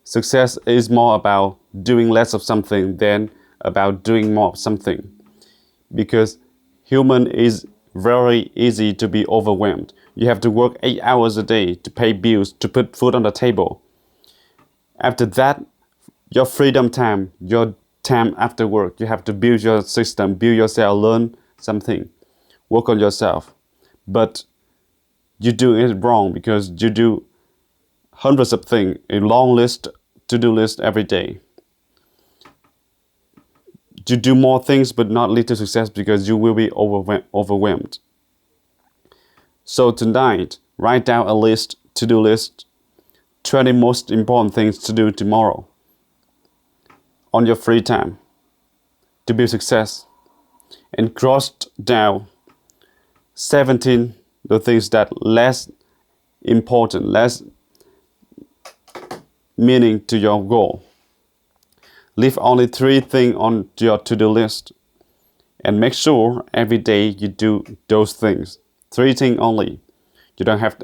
Success is more about doing less of something than about doing more of something. Because human is very easy to be overwhelmed. You have to work 8 hours a day to pay bills, to put food on the table. After that, your freedom time, your time after work, you have to build your system, build yourself, learn something, work on yourself. But you do it wrong because you do hundreds of things, a long list, to-do list every day. You do more things but not lead to success because you will be overwhelmed. So tonight, write down a list, to-do list, 20 most important things to do tomorrow on your free time to build success, and cross down 17 the things that less important, less meaning to your goal. Leave only 3 things on your to-do list and make sure every day you do those things. 3 things only. You don't have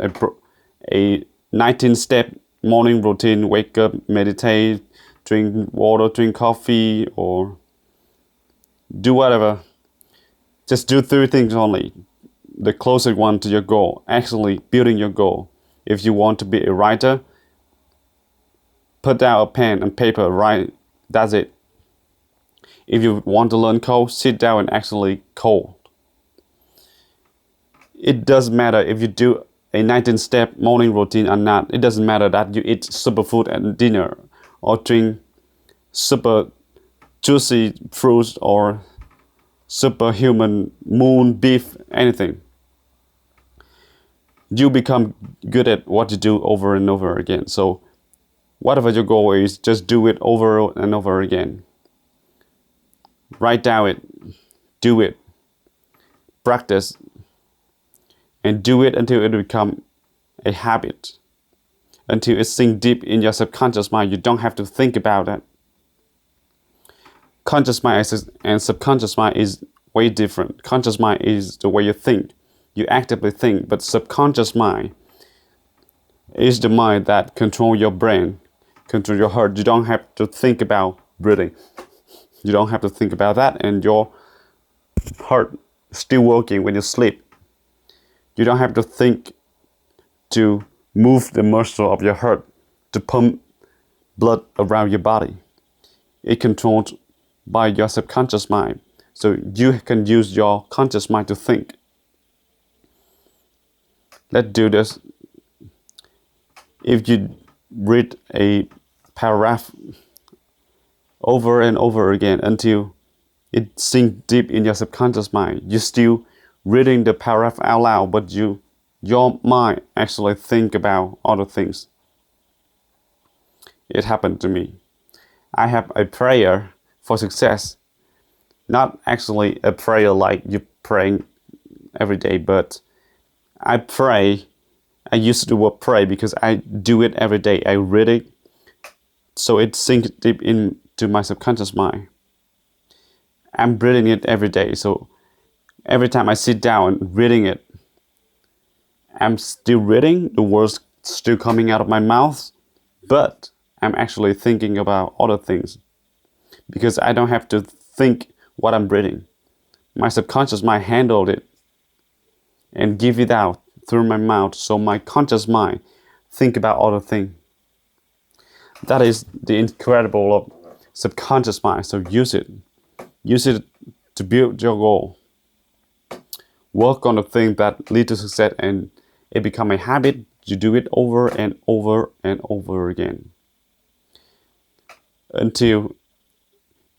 a 19-step morning routine, wake up, meditate, drink water, drink coffee, or do whatever. Just do 3 things only. The closest one to your goal, actually building your goal. If you want to be a writer, put down a pen and paper, write. That's it. If you want to learn code, sit down and actually code. It doesn't matter if you do a 19-step morning routine or not. It doesn't matter that you eat superfood at dinner or drink super juicy fruits or superhuman moon beef, anything. You become good at what you do over and over again. So whatever your goal is, just do it over and over again. Write down it, do it, practice, and do it until it becomes a habit, until it sinks deep in your subconscious mind. You don't have to think about it. Conscious mind and subconscious mind is way different. Conscious mind is the way you think. You actively think, but subconscious mind is the mind that controls your brain, control your heart. You don't have to think about breathing. You don't have to think about that, and your heart is still working when you sleep. You don't have to think to move the muscle of your heart to pump blood around your body. It's controlled by your subconscious mind. So you can use your conscious mind to think. Let's do this. If you read a paragraph over and over again until it sinks deep in your subconscious mind, you're still reading the paragraph out loud, but your mind actually think about other things. It happened to me. I have a prayer for success. Not actually a prayer like you praying every day, but I pray. I use the word pray because I do it every day. I read it, so it sinks deep into my subconscious mind. I'm reading it every day, so every time I sit down reading it, I'm still reading, the words still coming out of my mouth, but I'm actually thinking about other things because I don't have to think what I'm reading. My subconscious mind handled it and give it out through my mouth, so my conscious mind think about other things. That is the incredible of subconscious mind. So use it to build your goal. Work on the thing that lead to success, and it become a habit. You do it over and over and over again until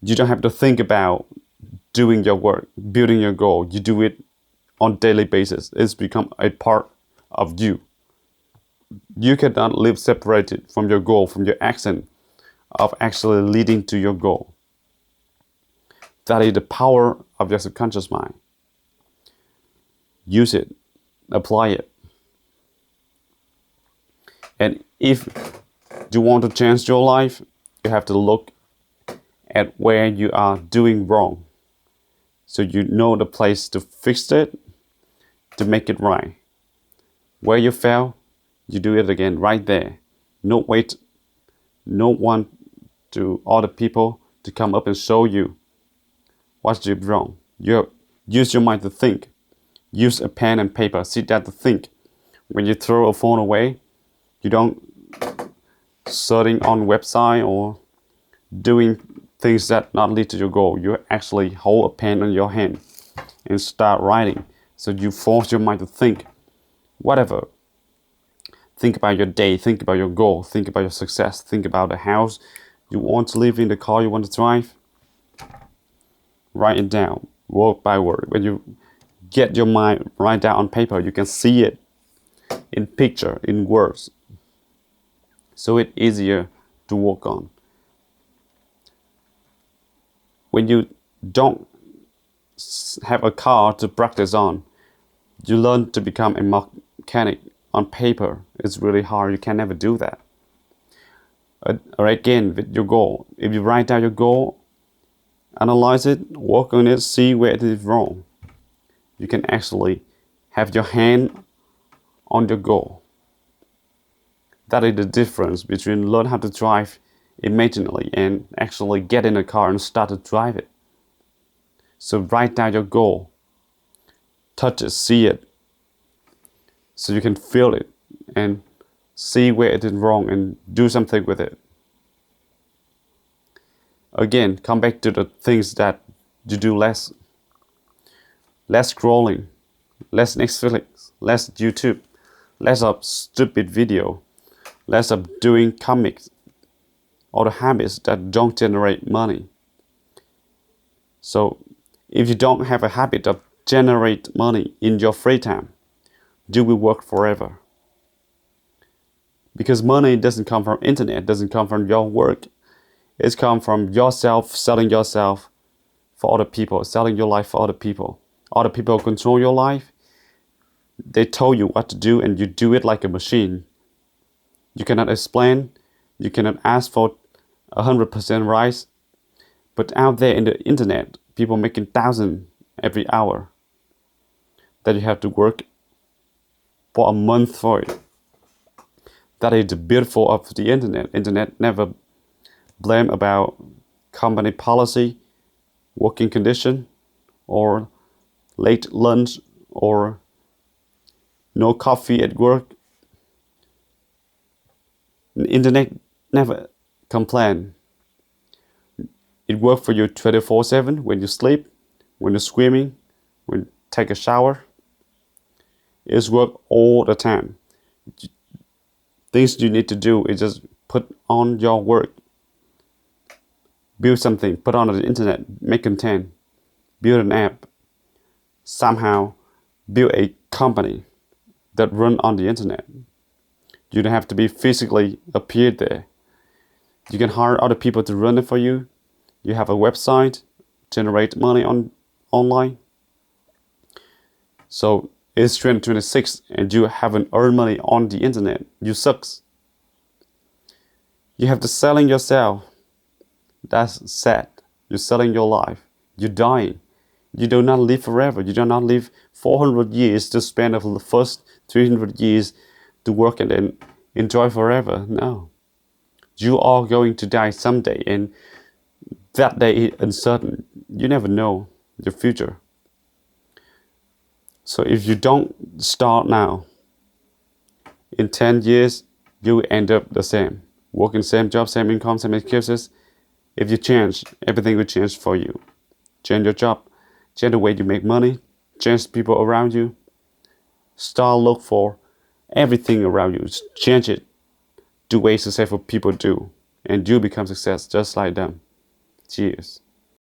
you don't have to think about doing your work, building your goal. You do it on daily basis. It's become a part of you. You cannot live separated from your goal, from your action of actually leading to your goal. That is the power of your subconscious mind. Use it, apply it. And if you want to change your life, you have to look at where you are doing wrong, so you know the place to fix it, to make it right. Where you fail, you do it again right there. No wait No one to other people to come up and show you what you did wrong. You use your mind to think. Use a pen and paper. Sit down to think. When you throw a phone away, you don't searching on website or doing things that not lead to your goal. You actually hold a pen in your hand and start writing. So you force your mind to think. Whatever. Think about your day. Think about your goal. Think about your success. Think about the house you want to live in, the car you want to drive. Write it down, word by word. When you get your mind right down on paper, you can see it in picture, in words. So it's easier to work on. When you don't have a car to practice on, you learn to become a mechanic on paper. It's really hard. You can never do that. Or again, with your goal. If you write down your goal, analyze it, work on it, see where it is wrong, you can actually have your hand on your goal. That is the difference between learn how to drive imaginally and actually get in a car and start to drive it. So write down your goal, touch it, see it, so you can feel it and see where it is wrong and do something with it. Again, come back to the things that you do less. Less scrolling, less Netflix, less YouTube, less of stupid video, less of doing comics, or the habits that don't generate money. So if you don't have a habit of generate money in your free time, you will work forever. Because money doesn't come from internet, doesn't come from your work. It's come from yourself, selling yourself for other people, selling your life for other people. Other people control your life. They tell you what to do and you do it like a machine. You cannot explain, you cannot ask for 100% right. But out there in the internet, people making thousands every hour that you have to work for a month for it. That is the beautiful of the internet. Internet never blame about company policy, working condition, or late lunch, or no coffee at work. The internet never complain. It works for you 24/7 when you sleep, when you're swimming, when you take a shower. It's work all the time. Things you need to do is just put on your work. Build something, put on the internet, make content, build an app, somehow build a company that run on the internet. You don't have to be physically appeared there. You can hire other people to run it for you. You have a website, generate money online. So it's 2026 and you haven't earned money on the internet. You sucks. You have to selling yourself. That's sad. You're selling your life. You're dying. You do not live forever. You do not live 400 years to spend the first 300 years to work and then enjoy forever. No. You are going to die someday, and that day is uncertain. You never know your future. So if you don't start now, in 10 years, you will end up the same. Working same job, same income, same excuses. If you change, everything will change for you. Change your job, change the way you make money, change people around you. Start look for everything around you. Change it the way successful people do. And you become success just like them. Cheers.